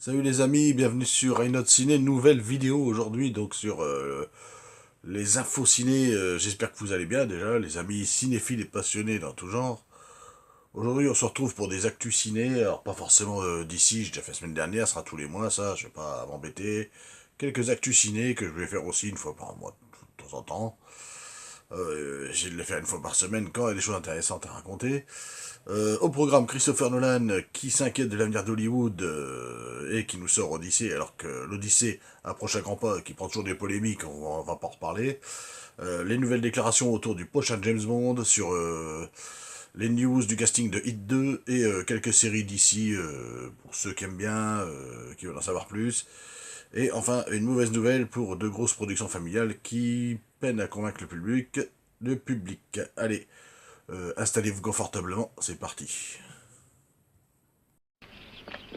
Salut les amis, bienvenue sur Rhinold Ciné, nouvelle vidéo aujourd'hui donc sur les infos ciné. J'espère que vous allez bien déjà, les amis cinéphiles et passionnés dans tout genre. Aujourd'hui on se retrouve pour des actus ciné, alors pas forcément d'ici, j'ai déjà fait la semaine dernière, ce sera tous les mois ça, je vais pas m'embêter. Quelques actus ciné que je vais faire aussi une fois par mois, de temps en temps. J'essaie de les faire une fois par semaine quand il y a des choses intéressantes à raconter. Au programme, Christopher Nolan qui s'inquiète de l'avenir d'Hollywood et qui nous sort Odyssée, alors que l'Odyssée approche à grands pas et qui prend toujours des polémiques, on va pas en reparler. Les nouvelles déclarations autour du prochain James Bond, sur les news du casting de Hit 2 et quelques séries d'ici pour ceux qui aiment bien, qui veulent en savoir plus. Et enfin, une mauvaise nouvelle pour de grosses productions familiales qui peinent à convaincre le public. Le public. Allez, installez-vous confortablement, c'est parti.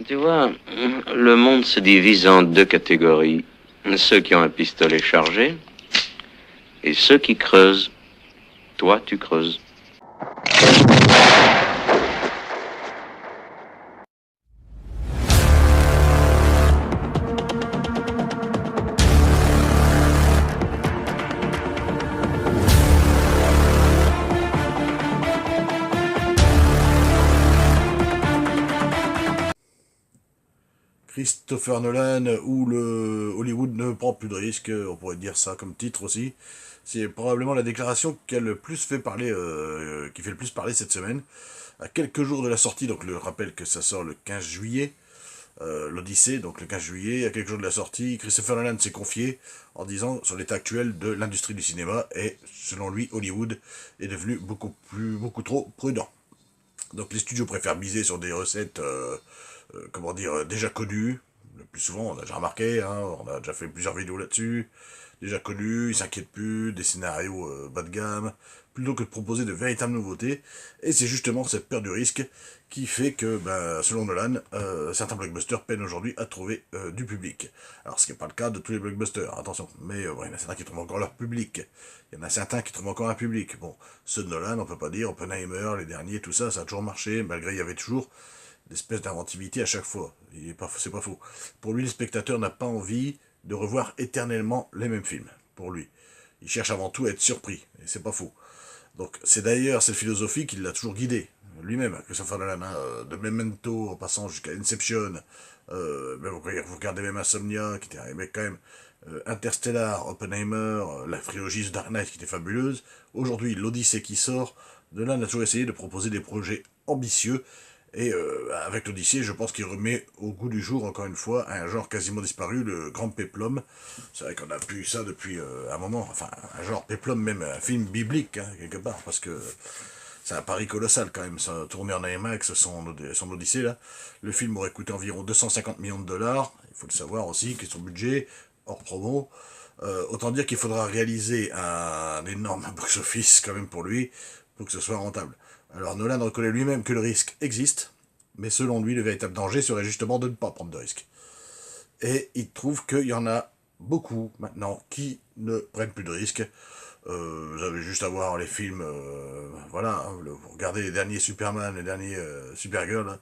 Tu vois, le monde se divise en deux catégories. Ceux qui ont un pistolet chargé et ceux qui creusent. Toi, tu creuses. Christopher Nolan ou le Hollywood ne prend plus de risques, on pourrait dire ça comme titre aussi. C'est probablement la déclaration qui a le plus fait parler, qui fait le plus parler cette semaine. À quelques jours de la sortie, donc le rappel que ça sort le 15 juillet, l'Odyssée, donc le 15 juillet, à quelques jours de la sortie, Christopher Nolan s'est confié en disant sur l'état actuel de l'industrie du cinéma et selon lui, Hollywood est devenu beaucoup trop prudent. Donc les studios préfèrent miser sur des recettes, comment dire, déjà connues. Le plus souvent, on a déjà remarqué, hein, on a déjà fait plusieurs vidéos là-dessus. Déjà connus, ils s'inquiètent plus, des scénarios bas de gamme, plutôt que de proposer de véritables nouveautés. Et c'est justement cette peur du risque qui fait que, ben, selon Nolan, certains blockbusters peinent aujourd'hui à trouver du public. Alors ce qui n'est pas le cas de tous les blockbusters, attention, mais il y en a certains qui trouvent encore leur public. Il y en a certains qui trouvent encore un public. Bon, ceux de Nolan, on peut pas dire, Oppenheimer, les derniers, tout ça, ça a toujours marché, malgré il y avait toujours d'espèce d'inventivité à chaque fois. C'est pas faux. Pour lui, le spectateur n'a pas envie de revoir éternellement les mêmes films. Pour lui. Il cherche avant tout à être surpris. Et c'est pas faux. Donc c'est d'ailleurs cette philosophie qui l'a toujours guidé. Lui-même, Christopher Nolan, hein, de Memento en passant jusqu'à Inception, vous regardez même Insomnia, qui était arrivé quand même, Interstellar, Oppenheimer, la trilogie de Dark Knight qui était fabuleuse. Aujourd'hui, l'Odyssée qui sort, Nolan a toujours essayé de proposer des projets ambitieux et avec l'Odyssée, je pense qu'il remet au goût du jour, encore une fois, un genre quasiment disparu, le grand péplum. C'est vrai qu'on a pu ça depuis un moment, enfin, un genre péplum, même un film biblique, hein, quelque part, parce que c'est un pari colossal quand même, ça, tourner en IMAX, son Odyssée, là. Le film aurait coûté environ 250 millions de dollars, il faut le savoir aussi, qui est son budget, hors promo. Autant dire qu'il faudra réaliser un énorme box-office quand même pour lui, pour que ce soit rentable. Alors Nolan reconnaît lui-même que le risque existe, mais selon lui, le véritable danger serait justement de ne pas prendre de risque. Et il trouve qu'il y en a beaucoup maintenant qui ne prennent plus de risques. Vous avez juste à voir les films, voilà, hein, vous regardez les derniers Superman, les derniers Supergirl, hein,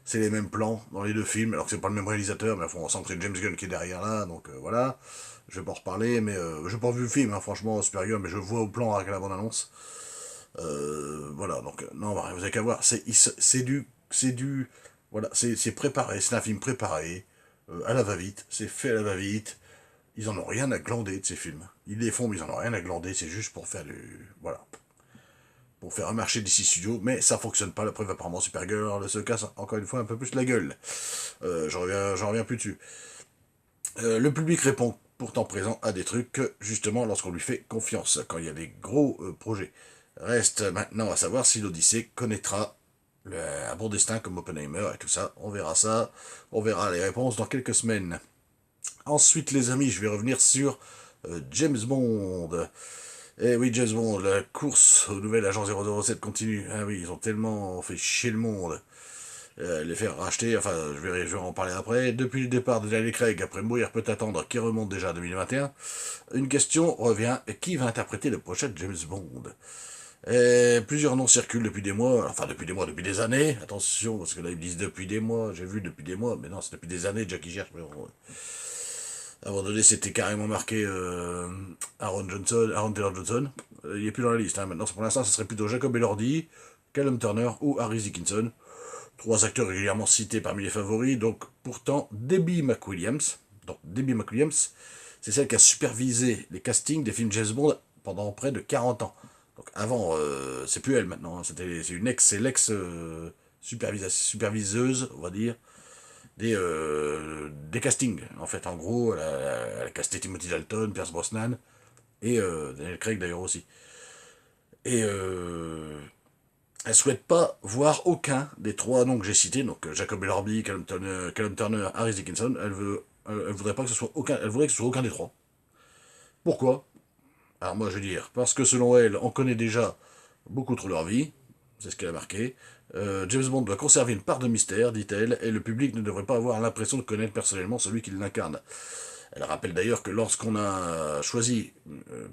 c'est les mêmes plans dans les deux films, alors que c'est pas le même réalisateur, mais on sent que c'est James Gunn qui est derrière là, donc voilà. Je vais pas en reparler, mais j'ai pas vu le film, hein, franchement, Supergirl, mais je vois au plan avec la bande-annonce. Voilà, donc non, bah, vous avez qu'à voir, voilà, c'est préparé, c'est un film préparé, à la va-vite, c'est fait à la va-vite. Ils en ont rien à glander de ces films. Ils les font, mais ils en ont rien à glander, c'est juste pour faire voilà, pour faire un marché d'ici studio, mais ça fonctionne pas. La preuve, apparemment, Supergirl se casse encore une fois un peu plus la gueule. J'en reviens plus dessus. Le public répond pourtant présent à des trucs, justement, lorsqu'on lui fait confiance, quand il y a des gros projets. Reste maintenant à savoir si l'Odyssée connaîtra un bon destin comme Oppenheimer et tout ça. On verra ça. On verra les réponses dans quelques semaines. Ensuite, les amis, je vais revenir sur James Bond. Eh oui, James Bond, la course au nouvel agent 007 continue. Ah oui, ils ont tellement fait chier le monde. Les faire racheter, enfin, je vais en parler après. Depuis le départ de Daniel Craig, après Mourir peut attendre, qui remonte déjà à 2021, une question revient, qui va interpréter le prochain James Bond? Et plusieurs noms circulent depuis des mois, enfin depuis des années, attention, parce que là ils disent depuis des mois, j'ai vu depuis des mois, mais non, c'est depuis des années déjà qu'ils cherchent, mais bon, à un moment donné c'était carrément marqué Aaron Taylor Johnson, il est plus dans la liste, hein. Maintenant pour l'instant ce serait plutôt Jacob Elordi, Callum Turner ou Harry Dickinson, trois acteurs régulièrement cités parmi les favoris, donc pourtant Debbie McWilliams, c'est celle qui a supervisé les castings des films James Bond pendant près de 40 ans. Donc avant, c'est plus elle maintenant, hein. C'est l'ex superviseuse, on va dire, des castings. En fait, en gros, elle a casté Timothy Dalton, Pierce Brosnan et Daniel Craig d'ailleurs aussi. Et elle souhaite pas voir aucun des trois noms que j'ai cités, donc Jacob Elordi, Callum Turner, Harry Dickinson. Elle voudrait pas que ce soit aucun, elle voudrait que ce soit aucun des trois. Pourquoi? Alors moi je veux dire, parce que selon elle, on connaît déjà beaucoup trop leur vie, c'est ce qu'elle a marqué. James Bond doit conserver une part de mystère, dit-elle, et le public ne devrait pas avoir l'impression de connaître personnellement celui qui l'incarne. Elle rappelle d'ailleurs que lorsqu'on a choisi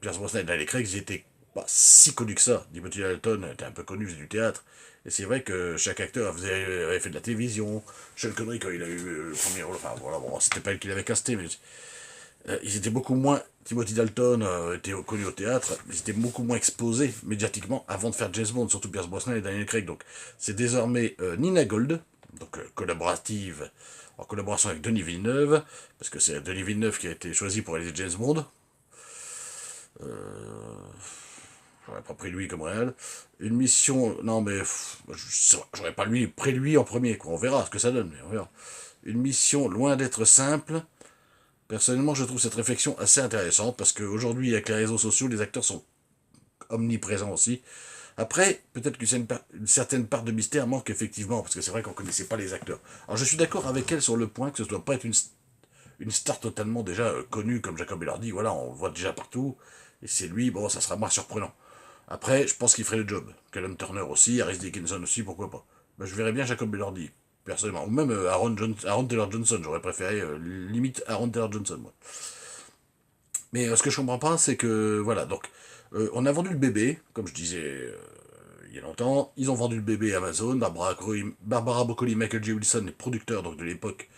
Pierce Brosnan et Daniel Craig, ils étaient pas si connus que ça. Timothy Dalton était un peu connu, faisait du théâtre. Et c'est vrai que chaque acteur avait fait de la télévision. Sean Connery, quand il a eu le premier rôle, enfin voilà, bon, c'était pas elle qui l'avait casté, mais ils étaient beaucoup moins. Timothy Dalton était connu au théâtre, ils étaient beaucoup moins exposés médiatiquement avant de faire James Bond, surtout Pierce Brosnan et Daniel Craig. Donc c'est désormais Nina Gold, donc collaborative, en collaboration avec Denis Villeneuve, parce que c'est Denis Villeneuve qui a été choisi pour réaliser James Bond. J'aurais pas pris lui comme réel. Une mission, non mais j'aurais pas pris lui en premier, quoi. On verra ce que ça donne, mais on verra. Une mission loin d'être simple. Personnellement, je trouve cette réflexion assez intéressante parce qu'aujourd'hui, avec les réseaux sociaux, les acteurs sont omniprésents aussi. Après, peut-être qu'une certaine part de mystère manque effectivement, parce que c'est vrai qu'on ne connaissait pas les acteurs. Alors je suis d'accord avec elle sur le point que ce ne doit pas être une star totalement déjà connue comme Jacob Elordi, voilà, on le voit déjà partout, et c'est lui, bon, ça sera moins surprenant. Après, je pense qu'il ferait le job. Callum Turner aussi, Harris Dickinson aussi, pourquoi pas. Ben, je verrais bien Jacob Elordi, personnellement. Ou même Aaron Taylor Johnson, j'aurais préféré limite Aaron Taylor Johnson, moi. Mais ce que je comprends pas, c'est que, voilà, donc, on a vendu le bébé, comme je disais il y a longtemps, ils ont vendu le bébé à Amazon, Barbara Broccoli, Michael J. Wilson, les producteurs donc, de l'époque,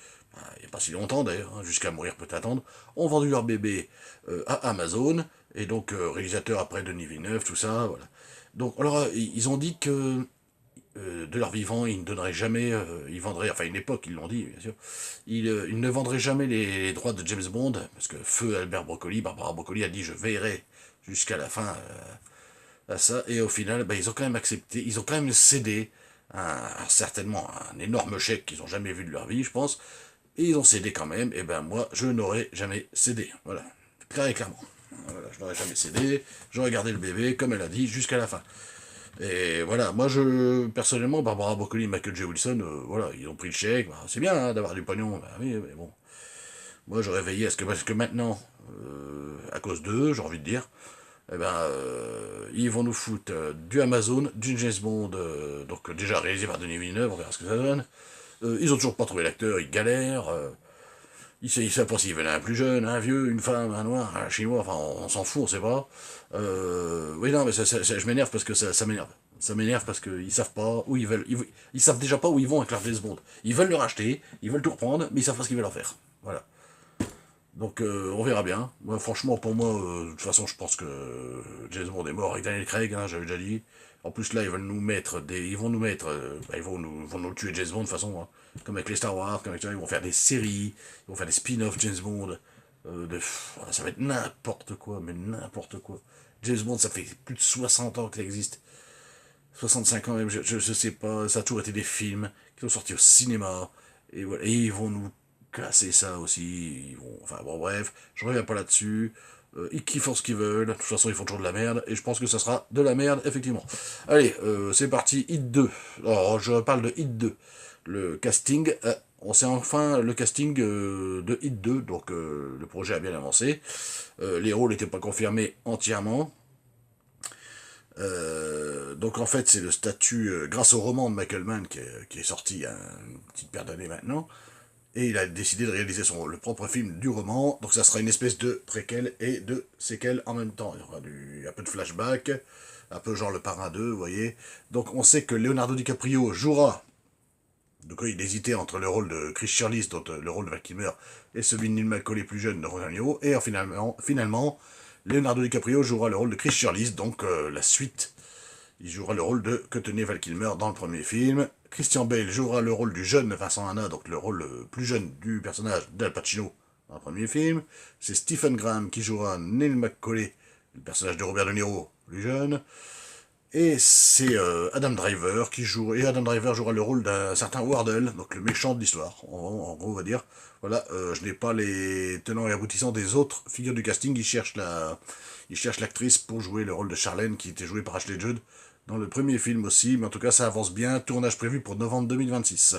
il n'y a pas si longtemps d'ailleurs, hein, jusqu'à mourir peut attendre, ont vendu leur bébé à Amazon, et donc réalisateur après Denis Villeneuve, tout ça, voilà. Donc alors ils ont dit que de leur vivant, ils ne donneraient jamais, ils vendraient, enfin une époque ils l'ont dit bien sûr, ils ne vendraient jamais les droits de James Bond, parce que feu Albert Broccoli, Barbara Broccoli a dit je veillerai jusqu'à la fin à ça, et au final bah, ils ont quand même accepté, ils ont quand même cédé certainement un énorme chèque qu'ils n'ont jamais vu de leur vie je pense, et ils ont cédé quand même, et ben moi je n'aurais jamais cédé, voilà, clair et clairement. Voilà, je n'aurais jamais cédé, j'aurais gardé le bébé, comme elle a dit, jusqu'à la fin. Et voilà, moi je, personnellement, Barbara Broccoli et Michael J. Wilson, voilà, ils ont pris le chèque, bah, c'est bien hein, d'avoir du pognon, bah, oui, mais bon. Moi j'aurais veillé à ce que, parce que maintenant, à cause d'eux, j'ai envie de dire, eh ben, ils vont nous foutre du Amazon, du James Bond, donc déjà réalisé par Denis Villeneuve, on verra ce que ça donne. Ils ont toujours pas trouvé l'acteur, ils galèrent. Ils savent pas s'ils veulent un plus jeune, un vieux, une femme, un noir, un chinois, enfin on s'en fout, on sait pas. Oui non mais je m'énerve parce que ça m'énerve. Ça m'énerve parce qu'ils savent pas où ils veulent. Ils savent déjà pas où ils vont avec leur James Bond. Ils veulent le racheter, ils veulent tout reprendre, mais ils savent pas ce qu'ils veulent en faire. Voilà. Donc on verra bien. Moi franchement pour moi, de toute façon je pense que James Bond est mort avec Daniel Craig, hein, j'avais déjà dit. En plus là ils veulent nous mettre des. Ils vont nous mettre. Bah, vont nous tuer James Bond de toute façon. Hein. Comme avec les Star Wars, comme avec, ils vont faire des séries, ils vont faire des spin-offs James Bond. Ça va être n'importe quoi, mais n'importe quoi. James Bond, ça fait plus de 60 ans que ça existe. 65 ans même, je sais pas, ça a toujours été des films qui sont sortis au cinéma. Et voilà, et ils vont nous casser ça aussi. Enfin bon bref, je reviens pas là-dessus. Ils font ce qu'ils veulent, de toute façon ils font toujours de la merde, et je pense que ça sera de la merde, effectivement. Allez, c'est parti, Hit 2. Alors je parle de Hit 2. Le casting, on sait enfin le casting de Hit 2, donc le projet a bien avancé. Les rôles n'étaient pas confirmés entièrement. Donc en fait c'est le statut, grâce au roman de Michael Mann qui est sorti il y a une petite paire d'années maintenant, et il a décidé de réaliser le propre film du roman, donc ça sera une espèce de préquel et de séquel en même temps. Il y aura un peu de flashback, un peu genre le Parrain 2, vous voyez. Donc on sait que Leonardo DiCaprio jouera, donc il hésitait entre le rôle de Chris Charlize, donc le rôle de Val Kilmer, et celui de Neil McCauley plus jeune de Ronaldinho, et finalement, Leonardo DiCaprio jouera le rôle de Chris Charlize, donc la suite. Il jouera le rôle de que tenait Val Kilmer dans le premier film. Christian Bale jouera le rôle du jeune Vincent Hanna, donc le rôle plus jeune du personnage d'Al Pacino dans le premier film. C'est Stephen Graham qui jouera Neil McCauley, le personnage de Robert De Niro, plus jeune. Et c'est Adam Driver qui joue. Et Adam Driver jouera le rôle d'un certain Wardle, donc le méchant de l'histoire, en gros on va dire. Voilà, je n'ai pas les tenants et aboutissants des autres figures du casting. Ils cherchent l'actrice pour jouer le rôle de Charlène, qui était jouée par Ashley Judd dans le premier film aussi, mais en tout cas ça avance bien. Tournage prévu pour novembre 2026.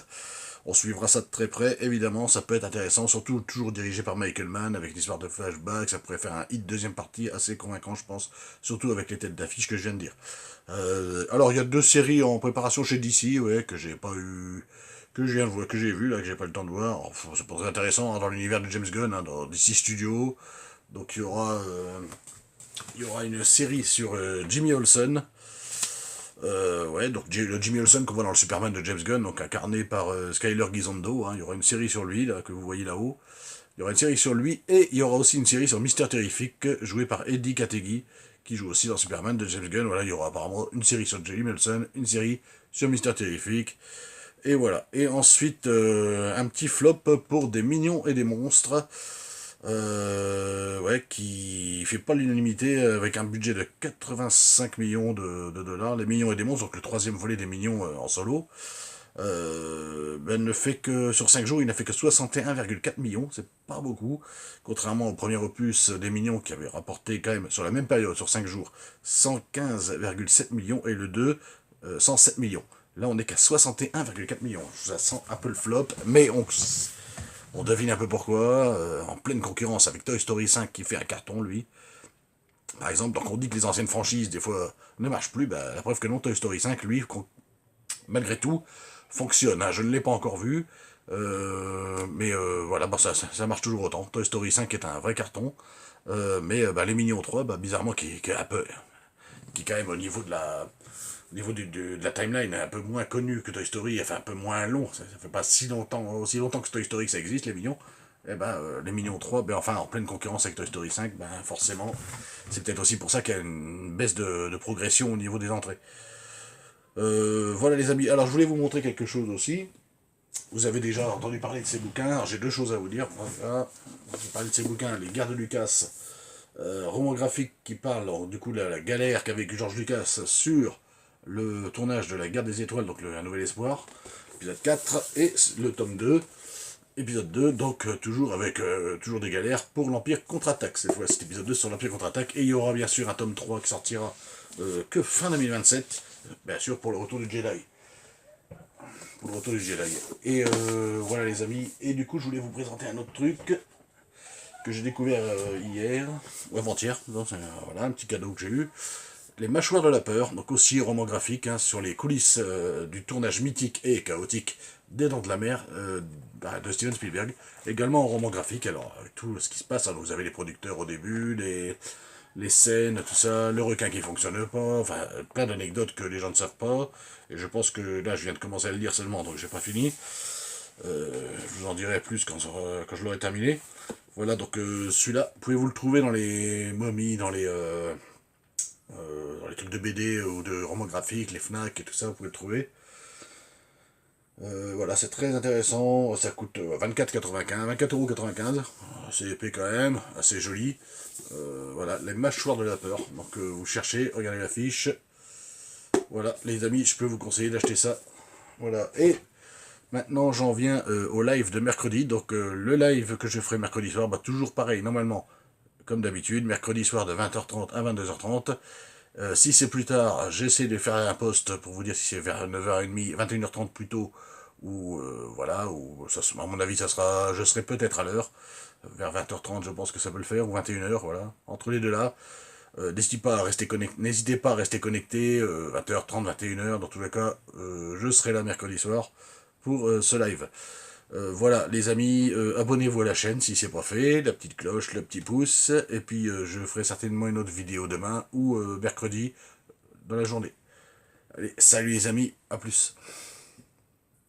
On suivra ça de très près, évidemment, ça peut être intéressant, surtout toujours dirigé par Michael Mann, avec une histoire de flashback, ça pourrait faire un hit deuxième partie assez convaincant, je pense, surtout avec les têtes d'affiche que je viens de dire. Alors, il y a 2 séries en préparation chez DC, ouais, que j'ai pas eu, que je viens de voir, que j'ai vu, là, que j'ai pas eu le temps de voir. Enfin, c'est pas très intéressant, hein, dans l'univers de James Gunn, hein, dans DC Studios. Donc, il y aura une série sur Jimmy Olsen. Ouais, donc le Jimmy Olsen qu'on voit dans le Superman de James Gunn, donc incarné par Skyler Gisondo, hein. Il y aura une série sur lui, là, que vous voyez là-haut. Il y aura une série sur lui, et il y aura aussi une série sur Mister Terrific, joué par Eddie Kategi, qui joue aussi dans Superman de James Gunn. Voilà, il y aura apparemment une série sur Jimmy Olsen, une série sur Mister Terrific, et voilà. Et ensuite, un petit flop pour des Mignons et des Monstres, ouais, qui fait pas l'unanimité avec un budget de 85 millions de dollars. Les Mignons et des Monstres, donc le 3e volet des Mignons en solo, ne fait que, sur 5 jours, il n'a fait que 61,4 millions, c'est pas beaucoup, contrairement au premier opus des Mignons qui avait rapporté quand même, sur la même période, sur 5 jours, 115,7 millions, et le 2, 107 millions. Là, on n'est qu'à 61,4 millions. Ça sent un peu le flop, mais on devine un peu pourquoi, en pleine concurrence avec Toy Story 5 qui fait un carton, lui. Par exemple, donc on dit que les anciennes franchises, des fois, ne marchent plus, bah, la preuve que non, Toy Story 5, lui, malgré tout, fonctionne. Hein. Je ne l'ai pas encore vu, mais voilà, bah, ça marche toujours autant. Toy Story 5 est un vrai carton, mais bah, les Mignons 3, bah, bizarrement, qui est un peu, qui quand même au niveau de la timeline est un peu moins connu que Toy Story, enfin un peu moins long, ça fait pas aussi longtemps que Toy Story que ça existe, les Mignons. Et ben, les Mignons 3, ben, enfin en pleine concurrence avec Toy Story 5, ben forcément, c'est peut-être aussi pour ça qu'il y a une baisse de progression au niveau des entrées. Voilà les amis, alors je voulais vous montrer quelque chose aussi. Vous avez déjà entendu parler de ces bouquins, alors j'ai 2 choses à vous dire. Voilà, j'ai parlé de ces bouquins, Les Guerres de Lucas, roman graphique qui parle alors, du coup de la galère qu'a vécu George Lucas sur le tournage de la Guerre des Étoiles, donc Un Nouvel Espoir, épisode 4, et le tome 2, épisode 2, donc toujours avec toujours des galères pour l'Empire contre-attaque. Cette fois, cet épisode 2 sur l'Empire contre-attaque, et il y aura bien sûr un tome 3 qui sortira que fin 2027, bien sûr pour le retour du Jedi. Pour le retour du Jedi. Et voilà les amis, et du coup je voulais vous présenter un autre truc que j'ai découvert hier, ou avant-hier, voilà, un petit cadeau que j'ai eu. Les Mâchoires de la Peur, donc aussi roman graphique, hein, sur les coulisses du tournage mythique et chaotique des Dents de la Mer de Steven Spielberg. Également en roman graphique, alors avec tout ce qui se passe, hein, vous avez les producteurs au début, les scènes, tout ça, le requin qui fonctionne pas, enfin plein d'anecdotes que les gens ne savent pas. Et je pense que là je viens de commencer à le lire seulement, donc j'ai pas fini. Je vous en dirai plus quand je l'aurai terminé. Voilà, donc celui-là, pouvez-vous le trouver dans les momies, dans les trucs de BD ou de romans graphiques, les Fnac et tout ça, vous pouvez le trouver. Voilà, c'est très intéressant, ça coûte 24,95, c'est épais quand même, assez joli. Voilà, les Mâchoires de la Peur, donc vous cherchez, regardez l'affiche. Voilà, les amis, je peux vous conseiller d'acheter ça. Voilà, et maintenant j'en viens au live de mercredi, donc le live que je ferai mercredi soir, bah, toujours pareil, normalement, comme d'habitude, mercredi soir de 20h30 à 22h30. Si c'est plus tard, j'essaie de faire un post pour vous dire si c'est vers 9h30, 21h30 plus tôt, ou voilà, ou ça, à mon avis, je serai peut-être à l'heure, vers 20h30, je pense que ça peut le faire, ou 21h, voilà, entre les deux là. N'hésitez pas à rester connecté, 20h30, 21h, dans tous les cas, je serai là mercredi soir pour ce live. Voilà les amis, abonnez-vous à la chaîne si c'est pas fait, la petite cloche, le petit pouce, et puis je ferai certainement une autre vidéo demain ou mercredi, dans la journée. Allez, salut les amis, à plus.